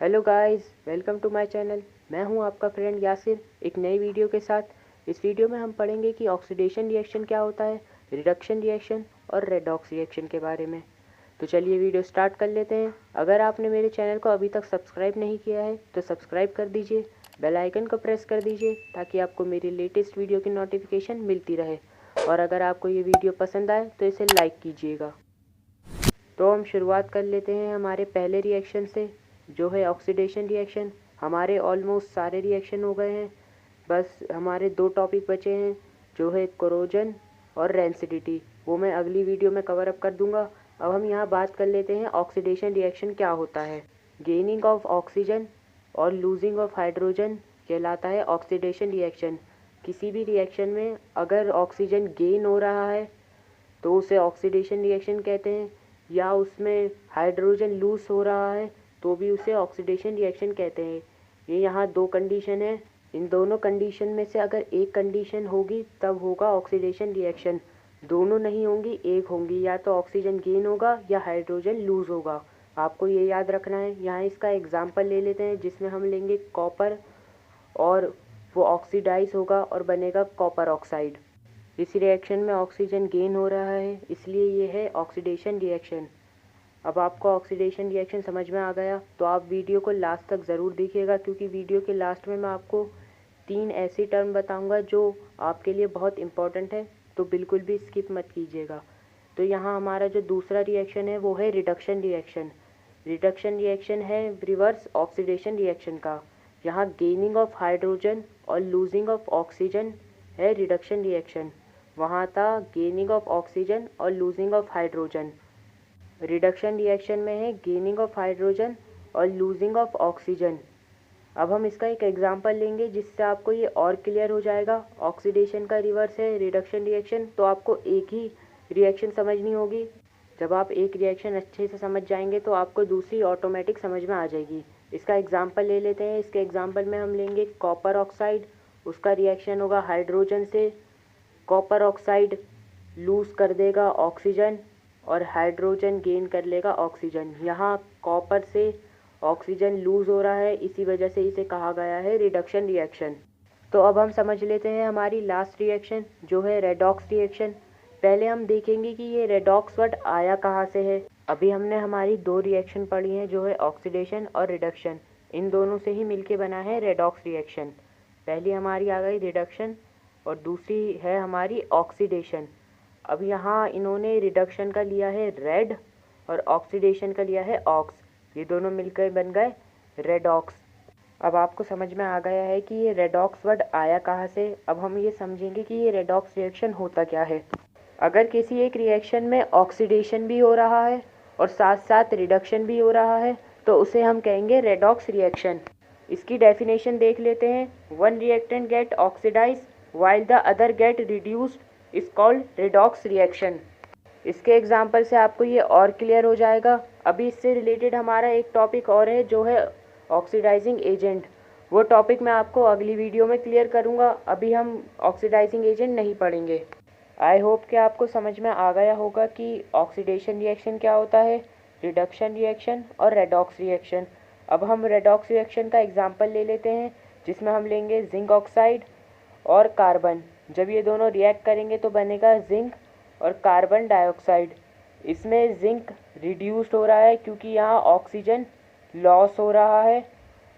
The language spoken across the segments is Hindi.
Hello guys, welcome to my channel. मैं हूं आपका फ्रेंड यासिर, एक नई वीडियो के साथ। इस वीडियो में हम पढ़ेंगे कि ऑक्सीडेशन रिएक्शन क्या होता है, रिडक्शन रिएक्शन और रेडॉक्स रिएक्शन के बारे में। तो चलिए वीडियो स्टार्ट कर लेते हैं। अगर आपने मेरे चैनल को अभी तक सब्सक्राइब नहीं किया है तो सब्सक्राइब कर दीजिए, बेल आइकन को प्रेस कर दीजिए ताकि आपको मेरी लेटेस्ट वीडियो की नोटिफिकेशन मिलती रहे। और अगर आपको ये वीडियो पसंद आए तो इसे लाइक कीजिएगा। तो हम शुरुआत कर लेते हैं हमारे पहले रिएक्शन से, जो है ऑक्सीडेशन रिएक्शन। हमारे ऑलमोस्ट सारे रिएक्शन हो गए हैं, बस हमारे दो टॉपिक बचे हैं, जो है कोरोजन और रेंसिडिटी। वो मैं अगली वीडियो में कवर अप कर दूंगा। अब हम यहाँ बात कर लेते हैं ऑक्सीडेशन रिएक्शन क्या होता है। गेनिंग ऑफ ऑक्सीजन और लूजिंग ऑफ हाइड्रोजन कहलाता है ऑक्सीडेशन रिएक्शन। किसी भी रिएक्शन में अगर ऑक्सीजन गेन हो रहा है तो उसे ऑक्सीडेशन रिएक्शन कहते हैं, या उसमें हाइड्रोजन लूज हो रहा है तो भी उसे ऑक्सीडेशन रिएक्शन कहते हैं। ये यहाँ दो कंडीशन है, इन दोनों कंडीशन में से अगर एक कंडीशन होगी तब होगा ऑक्सीडेशन रिएक्शन। दोनों नहीं होंगी, एक होंगी, या तो ऑक्सीजन गेन होगा या हाइड्रोजन लूज होगा। आपको ये याद रखना है। यहाँ इसका एग्जाम्पल ले लेते हैं जिसमें हम लेंगे कॉपर, और वो ऑक्सीडाइज होगा और बनेगा कॉपर ऑक्साइड। इस रिएक्शन में ऑक्सीजन गेन हो रहा है, इसलिए ये है ऑक्सीडेशन रिएक्शन। अब आपको ऑक्सीडेशन रिएक्शन समझ में आ गया तो आप वीडियो को लास्ट तक ज़रूर देखिएगा, क्योंकि वीडियो के लास्ट में मैं आपको 3 ऐसी टर्म बताऊंगा जो आपके लिए बहुत इम्पोर्टेंट है, तो बिल्कुल भी स्किप मत कीजिएगा। तो यहाँ हमारा जो दूसरा रिएक्शन है वो है रिडक्शन रिएक्शन। रिडक्शन रिएक्शन है रिवर्स ऑक्सीडेशन रिएक्शन का। यहाँ गेनिंग ऑफ हाइड्रोजन और लूजिंग ऑफ ऑक्सीजन है रिडक्शन रिएक्शन। वहाँ था गेनिंग ऑफ ऑक्सीजन और losing of hydrogen. Reduction reaction में है गेनिंग ऑफ हाइड्रोजन और लूजिंग ऑफ ऑक्सीजन। अब हम इसका एक एग्जांपल लेंगे जिससे आपको ये और क्लियर हो जाएगा। ऑक्सीडेशन का रिवर्स है रिडक्शन रिएक्शन, तो आपको एक ही रिएक्शन समझनी होगी। जब आप एक रिएक्शन अच्छे से समझ जाएंगे तो आपको दूसरी ऑटोमेटिक समझ में आ जाएगी। इसका एग्जांपल ले लेते हैं। इसके एग्जांपल में हम लेंगे कॉपर ऑक्साइड, उसका रिएक्शन होगा हाइड्रोजन से। कॉपर ऑक्साइड लूज़ कर देगा ऑक्सीजन और हाइड्रोजन गेन कर लेगा ऑक्सीजन। यहाँ कॉपर से ऑक्सीजन लूज़ हो रहा है, इसी वजह से इसे कहा गया है रिडक्शन रिएक्शन। तो अब हम समझ लेते हैं हमारी लास्ट रिएक्शन, जो है रेडॉक्स रिएक्शन। पहले हम देखेंगे कि ये रेडॉक्स वर्ड आया कहाँ से है। अभी हमने हमारी दो रिएक्शन पढ़ी हैं, जो है ऑक्सीडेशन और रिडक्शन। इन दोनों से ही मिलके बना है रेडॉक्स रिएक्शन। पहली हमारी आ गई रिडक्शन और दूसरी है हमारी ऑक्सीडेशन। अब यहाँ इन्होंने रिडक्शन का लिया है रेड और ऑक्सीडेशन का लिया है ऑक्स, ये दोनों मिलकर बन गए रेडॉक्स। अब आपको समझ में आ गया है कि ये रेडॉक्स वर्ड आया कहाँ से। अब हम ये समझेंगे कि ये रेडॉक्स रिएक्शन होता क्या है। अगर किसी एक रिएक्शन में ऑक्सीडेशन भी हो रहा है और साथ साथ रिडक्शन भी हो रहा है तो उसे हम कहेंगे रेडॉक्स रिएक्शन। इसकी डेफिनेशन देख लेते हैं। One reactant get oxidise while the other get reduced is called redox reaction। इसके एग्जाम्पल से आपको ये और क्लियर हो जाएगा। अभी इससे रिलेटेड हमारा एक टॉपिक और है, जो है ऑक्सीडाइजिंग एजेंट। वो टॉपिक मैं आपको अगली वीडियो में क्लियर करूँगा। अभी हम ऑक्सीडाइजिंग एजेंट नहीं पढ़ेंगे। आई होप कि आपको समझ में आ गया होगा कि ऑक्सीडेशन रिएक्शन क्या होता है, रिडक्शन रिएक्शन और रेडॉक्स रिएक्शन। अब हम रेडॉक्स रिएक्शन का एग्जाम्पल ले लेते हैं, जिसमें हम लेंगे जिंक ऑक्साइड और कार्बन। जब ये दोनों रिएक्ट करेंगे तो बनेगा जिंक और कार्बन डाइऑक्साइड। इसमें जिंक रिड्यूस्ड हो रहा है क्योंकि यहाँ ऑक्सीजन लॉस हो रहा है,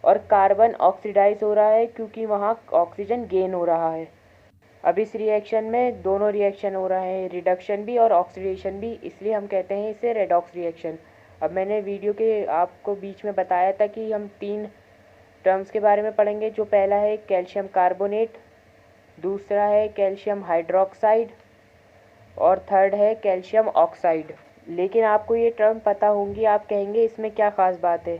और कार्बन ऑक्सीडाइज हो रहा है क्योंकि वहाँ ऑक्सीजन गेन हो रहा है। अब इस रिएक्शन में दोनों रिएक्शन हो रहे हैं, रिडक्शन भी और ऑक्सीडेशन भी, इसलिए हम कहते हैं इसे रेडॉक्स रिएक्शन। अब मैंने वीडियो के आपको बीच में बताया था कि हम 3 टर्म्स के बारे में पढ़ेंगे। जो पहला है कैल्शियम कार्बोनेट, दूसरा है कैल्शियम हाइड्रोक्साइड और थर्ड है कैल्शियम ऑक्साइड। लेकिन आपको ये टर्म पता होंगी, आप कहेंगे इसमें क्या ख़ास बात है,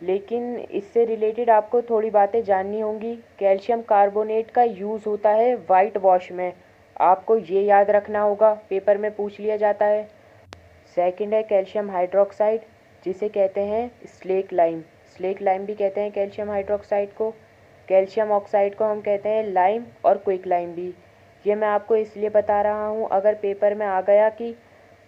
लेकिन इससे रिलेटेड आपको थोड़ी बातें जाननी होंगी। कैल्शियम कार्बोनेट का यूज़ होता है वाइट वॉश में, आपको ये याद रखना होगा, पेपर में पूछ लिया जाता है। सेकंड है कैल्शियम हाइड्रोक्साइड, जिसे कहते हैं स्लेक लाइम। स्लेक लाइम भी कहते हैं कैल्शियम हाइड्रोक्साइड को। कैल्शियम ऑक्साइड को हम कहते हैं लाइम और क्विक लाइम भी। ये मैं आपको इसलिए बता रहा हूँ, अगर पेपर में आ गया कि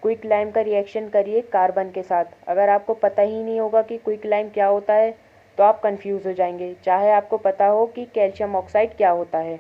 क्विक लाइम का रिएक्शन करिए कार्बन के साथ, अगर आपको पता ही नहीं होगा कि क्विक लाइम क्या होता है तो आप कंफ्यूज हो जाएंगे, चाहे आपको पता हो कि कैल्शियम ऑक्साइड क्या होता है।